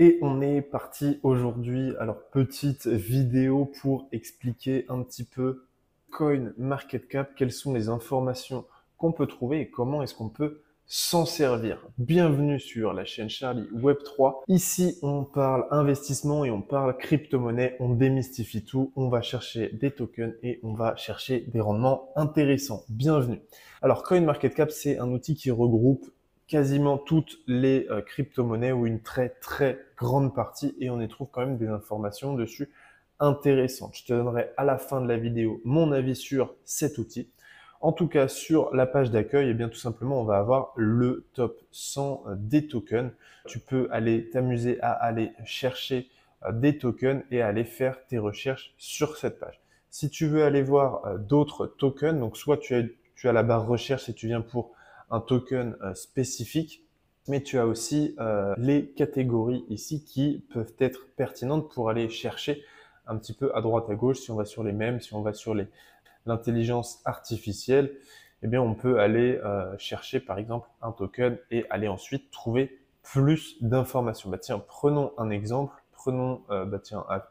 Et on est parti aujourd'hui, alors petite vidéo pour expliquer un petit peu CoinMarketCap, quelles sont les informations qu'on peut trouver et comment est-ce qu'on peut s'en servir. Bienvenue sur la chaîne Charlie Web3. Ici, on parle investissement et on parle crypto-monnaie, on démystifie tout, on va chercher des tokens et on va chercher des rendements intéressants. Bienvenue. Alors CoinMarketCap, c'est un outil qui regroupe quasiment toutes les crypto-monnaies ou une très grande partie et on y trouve quand même des informations dessus intéressantes. Je te donnerai à la fin de la vidéo mon avis sur cet outil. En tout cas, sur la page d'accueil, eh bien tout simplement, on va avoir le top 100 des tokens. Tu peux aller t'amuser à aller chercher des tokens et à aller faire tes recherches sur cette page. Si tu veux aller voir d'autres tokens, donc soit tu as la barre recherche et tu viens pour un token spécifique, mais tu as aussi les catégories ici qui peuvent être pertinentes pour aller chercher un petit peu à droite à gauche. Si on va sur les mèmes, si on va sur l'intelligence artificielle, eh bien on peut aller chercher par exemple un token et aller ensuite trouver plus d'informations. Bah tiens, prenons un exemple. Prenons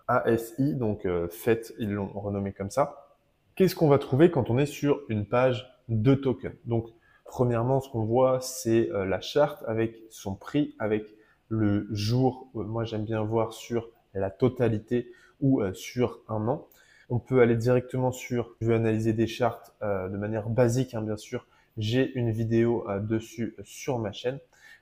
ASI, donc FET, ils l'ont renommé comme ça. Qu'est-ce qu'on va trouver quand on est sur une page de token? Donc premièrement, ce qu'on voit, c'est la charte avec son prix, avec le jour. Moi, j'aime bien voir sur la totalité ou sur un an. On peut aller directement sur, je veux analyser des chartes de manière basique, hein, bien sûr. J'ai une vidéo dessus sur ma chaîne.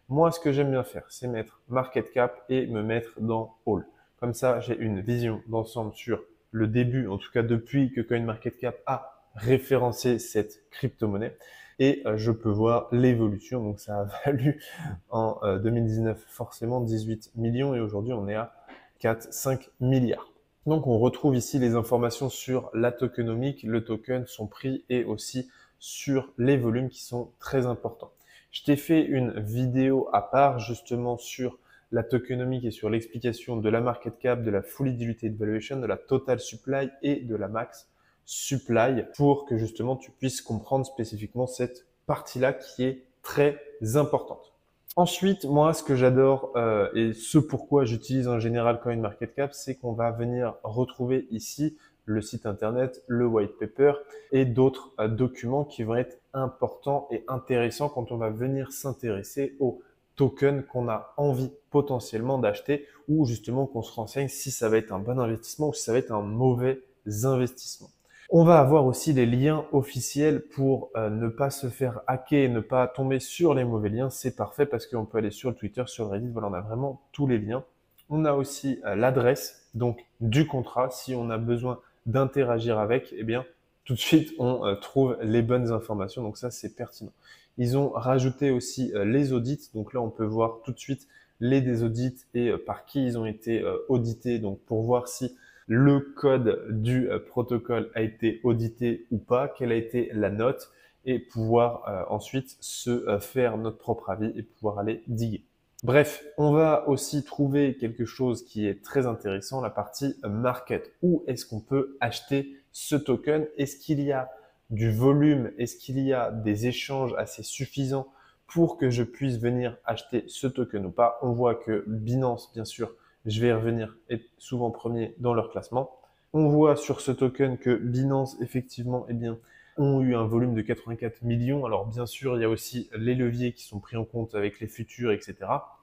Moi, ce que j'aime bien faire, c'est mettre Market Cap et me mettre dans All. Comme ça, j'ai une vision d'ensemble sur le début, en tout cas depuis que CoinMarketCap a référencé cette crypto-monnaie. Et je peux voir l'évolution. Donc ça a valu en 2019 forcément 18 millions et aujourd'hui on est à 4-5 milliards. Donc on retrouve ici les informations sur la tokenomique, le token, son prix et aussi sur les volumes qui sont très importants. Je t'ai fait une vidéo à part justement sur la tokenomique et sur l'explication de la market cap, de la fully diluted valuation, de la total supply et de la max supply pour que justement tu puisses comprendre spécifiquement cette partie-là qui est très importante. Ensuite, moi, ce que j'adore et ce pourquoi j'utilise en général CoinMarketCap, c'est qu'on va venir retrouver ici le site internet, le white paper et d'autres documents qui vont être importants et intéressants quand on va venir s'intéresser aux tokens qu'on a envie potentiellement d'acheter ou justement qu'on se renseigne si ça va être un bon investissement ou si ça va être un mauvais investissement. On va avoir aussi les liens officiels pour ne pas se faire hacker et ne pas tomber sur les mauvais liens. C'est parfait parce qu'on peut aller sur le Twitter, sur le Reddit, voilà, on a vraiment tous les liens. On a aussi l'adresse donc du contrat. Si on a besoin d'interagir avec, eh bien tout de suite on trouve les bonnes informations. Donc ça c'est pertinent. Ils ont rajouté aussi les audits. Donc là on peut voir tout de suite les des audits et par qui ils ont été audités. Donc pour voir si le code du protocole a été audité ou pas, quelle a été la note, et pouvoir ensuite se faire notre propre avis et pouvoir aller diguer. Bref, on va aussi trouver quelque chose qui est très intéressant, la partie market. Où est-ce qu'on peut acheter ce token? Est-ce qu'il y a du volume? Est-ce qu'il y a des échanges assez suffisants pour que je puisse venir acheter ce token ou pas? On voit que Binance, bien sûr, je vais y revenir, est souvent premier dans leur classement. On voit sur ce token que Binance, effectivement, eh bien, ont eu un volume de 84 millions. Alors, bien sûr, il y a aussi les leviers qui sont pris en compte avec les futurs, etc.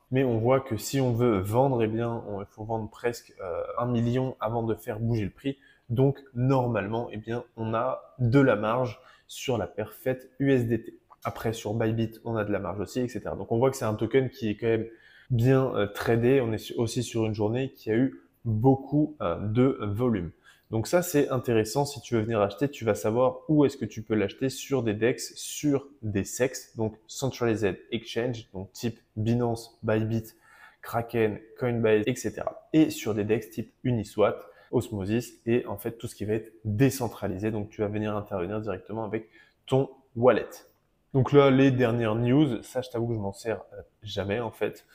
Mais on voit que si on veut vendre, eh bien, il faut vendre presque 1 million avant de faire bouger le prix. Donc, normalement, eh bien, on a de la marge sur la paire faite USDT. Après, sur Bybit, on a de la marge aussi, etc. Donc, on voit que c'est un token qui est quand même bien tradé. On est aussi sur une journée qui a eu beaucoup de volume. Donc ça, c'est intéressant. Si tu veux venir acheter, tu vas savoir où est-ce que tu peux l'acheter sur des DEX, sur des SEX, donc Centralized Exchange, donc type Binance, Bybit, Kraken, Coinbase, etc. Et sur des DEX type Uniswap, Osmosis et en fait tout ce qui va être décentralisé. Donc tu vas venir intervenir directement avec ton wallet. Donc là, les dernières news, ça je t'avoue que je m'en sers jamais en fait.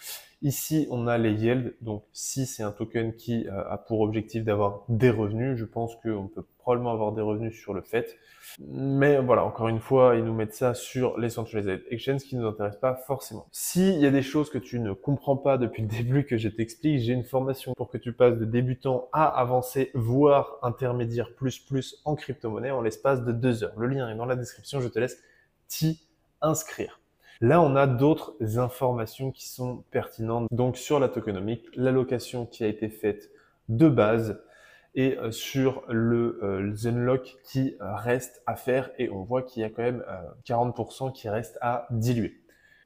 Ici, on a les yields. Donc si c'est un token qui a pour objectif d'avoir des revenus, je pense qu'on peut probablement avoir des revenus sur le fait. Mais voilà, encore une fois, ils nous mettent ça sur les centralized exchanges qui ne nous intéressent pas forcément. S'il y a des choses que tu ne comprends pas depuis le début que je t'explique, j'ai une formation pour que tu passes de débutant à avancé, voire intermédiaire plus en crypto-monnaie en l'espace de 2 heures. Le lien est dans la description, je te laisse t'y inscrire. Là, on a d'autres informations qui sont pertinentes. Donc, sur la tokenomics, l'allocation qui a été faite de base et sur le Zenlock qui reste à faire et on voit qu'il y a quand même 40% qui reste à diluer.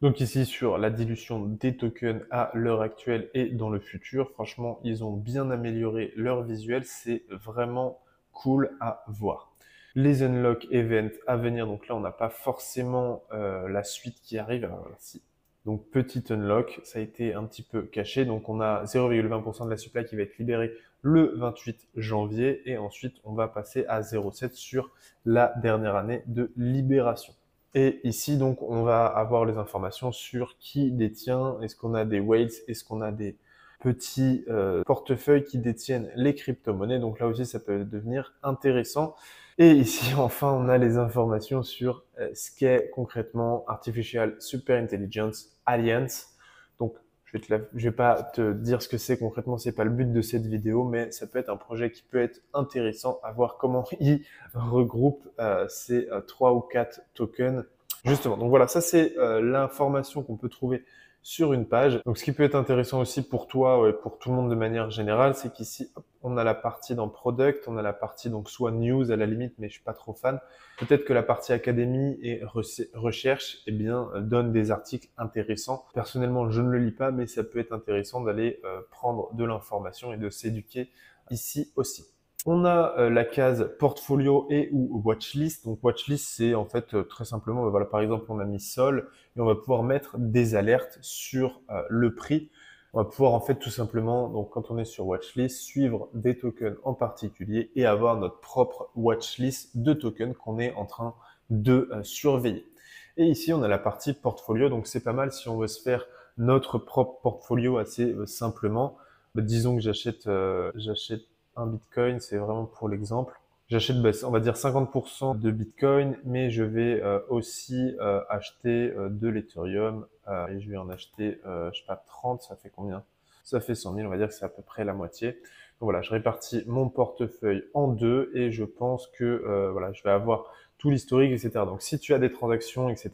Donc ici, sur la dilution des tokens à l'heure actuelle et dans le futur, franchement, ils ont bien amélioré leur visuel. C'est vraiment cool à voir. Les unlock events à venir, donc là on n'a pas forcément la suite qui arrive, alors là, si. Donc petit unlock, ça a été un petit peu caché, donc on a 0,20% de la supply qui va être libérée le 28 janvier et ensuite on va passer à 0,7 sur la dernière année de libération. Et ici donc on va avoir les informations sur qui détient, est-ce qu'on a des whales, est-ce qu'on a des petits portefeuilles qui détiennent les crypto-monnaies, donc là aussi ça peut devenir intéressant. Et ici, enfin, on a les informations sur ce qu'est concrètement Artificial Super Intelligence Alliance. Donc, je vais pas te dire ce que c'est concrètement, c'est pas le but de cette vidéo, mais ça peut être un projet qui peut être intéressant à voir comment il regroupe ces 3 ou 4 tokens. Justement, donc voilà, ça c'est l'information qu'on peut trouver sur une page. Donc, ce qui peut être intéressant aussi pour toi et pour tout le monde de manière générale, c'est qu'ici, on a la partie dans Product, on a la partie donc soit News à la limite, mais je suis pas trop fan. Peut-être que la partie Académie et Recherche, eh bien, donne des articles intéressants. Personnellement, je ne le lis pas, mais ça peut être intéressant d'aller prendre de l'information et de s'éduquer ici aussi. On a la case portfolio et ou watchlist. Donc watchlist, c'est en fait très simplement, voilà, par exemple, on a mis Sol et on va pouvoir mettre des alertes sur le prix. On va pouvoir en fait tout simplement, donc quand on est sur watchlist, suivre des tokens en particulier et avoir notre propre watchlist de tokens qu'on est en train de surveiller. Et ici, on a la partie portfolio. Donc c'est pas mal si on veut se faire notre propre portfolio assez simplement. Disons que j'achète un Bitcoin, c'est vraiment pour l'exemple. J'achète, on va dire 50% de Bitcoin, mais je vais aussi acheter de l'Ethereum et je vais en acheter, je sais pas, 30, ça fait combien? Ça fait 100 000, on va dire que c'est à peu près la moitié. Donc voilà, je répartis mon portefeuille en deux et je pense que voilà, je vais avoir tout l'historique, etc. Donc si tu as des transactions, etc.,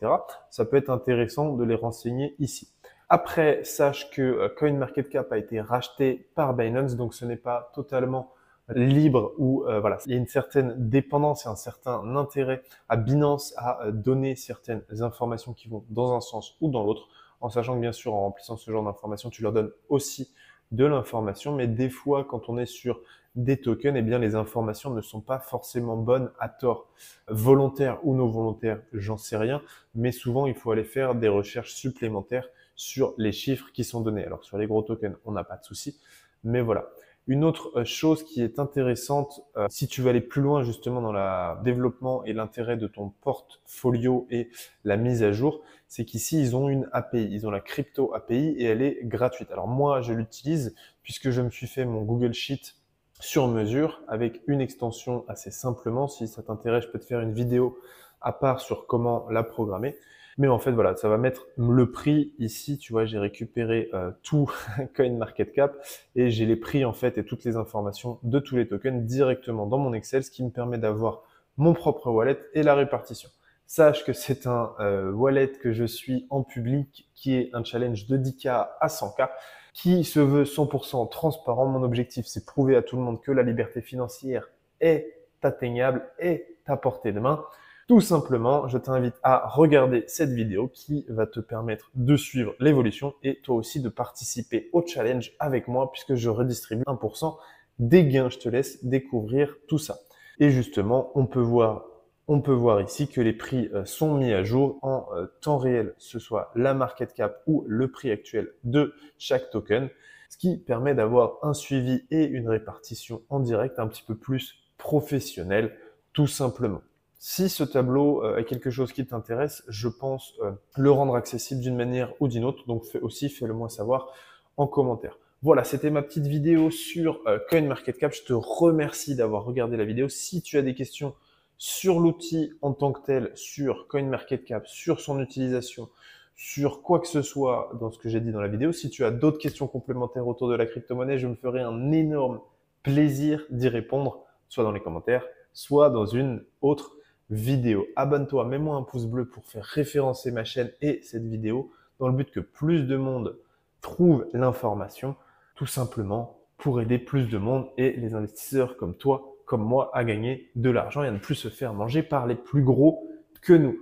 ça peut être intéressant de les renseigner ici. Après, sache que CoinMarketCap a été racheté par Binance, donc ce n'est pas totalement libre ou voilà, il y a une certaine dépendance et un certain intérêt à Binance à donner certaines informations qui vont dans un sens ou dans l'autre, en sachant que bien sûr en remplissant ce genre d'informations, tu leur donnes aussi de l'information, mais des fois quand on est sur des tokens, eh bien les informations ne sont pas forcément bonnes à tort, volontaires ou non volontaires, j'en sais rien, mais souvent il faut aller faire des recherches supplémentaires sur les chiffres qui sont donnés. Alors sur les gros tokens, on n'a pas de souci, mais voilà. Une autre chose qui est intéressante, si tu veux aller plus loin justement dans le développement et l'intérêt de ton portfolio et la mise à jour, c'est qu'ici, ils ont une API. Ils ont la crypto API et elle est gratuite. Alors moi, je l'utilise puisque je me suis fait mon Google Sheet sur mesure avec une extension assez simplement. Si ça t'intéresse, je peux te faire une vidéo à part sur comment la programmer. Mais en fait, voilà, ça va mettre le prix ici. Tu vois, j'ai récupéré tout CoinMarketCap et j'ai les prix en fait et toutes les informations de tous les tokens directement dans mon Excel, ce qui me permet d'avoir mon propre wallet et la répartition. Sache que c'est un wallet que je suis en public, qui est un challenge de 10K à 100K, qui se veut 100% transparent. Mon objectif, c'est prouver à tout le monde que la liberté financière est atteignable, est à portée de main. Tout simplement, je t'invite à regarder cette vidéo qui va te permettre de suivre l'évolution et toi aussi de participer au challenge avec moi puisque je redistribue 1% des gains. Je te laisse découvrir tout ça. Et justement, on peut voir ici que les prix sont mis à jour en temps réel, ce soit la market cap ou le prix actuel de chaque token, ce qui permet d'avoir un suivi et une répartition en direct un petit peu plus professionnelle, tout simplement. Si ce tableau est quelque chose qui t'intéresse, je pense le rendre accessible d'une manière ou d'une autre. Donc fais-le moi savoir en commentaire. Voilà, c'était ma petite vidéo sur CoinMarketCap. Je te remercie d'avoir regardé la vidéo. Si tu as des questions sur l'outil en tant que tel, sur CoinMarketCap, sur son utilisation, sur quoi que ce soit dans ce que j'ai dit dans la vidéo, si tu as d'autres questions complémentaires autour de la crypto-monnaie, je me ferai un énorme plaisir d'y répondre, soit dans les commentaires, soit dans une autre vidéo. Abonne-toi, mets-moi un pouce bleu pour faire référencer ma chaîne et cette vidéo dans le but que plus de monde trouve l'information, tout simplement pour aider plus de monde et les investisseurs comme toi, comme moi, à gagner de l'argent et à ne plus se faire manger par les plus gros que nous.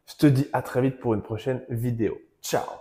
Je te dis à très vite pour une prochaine vidéo. Ciao!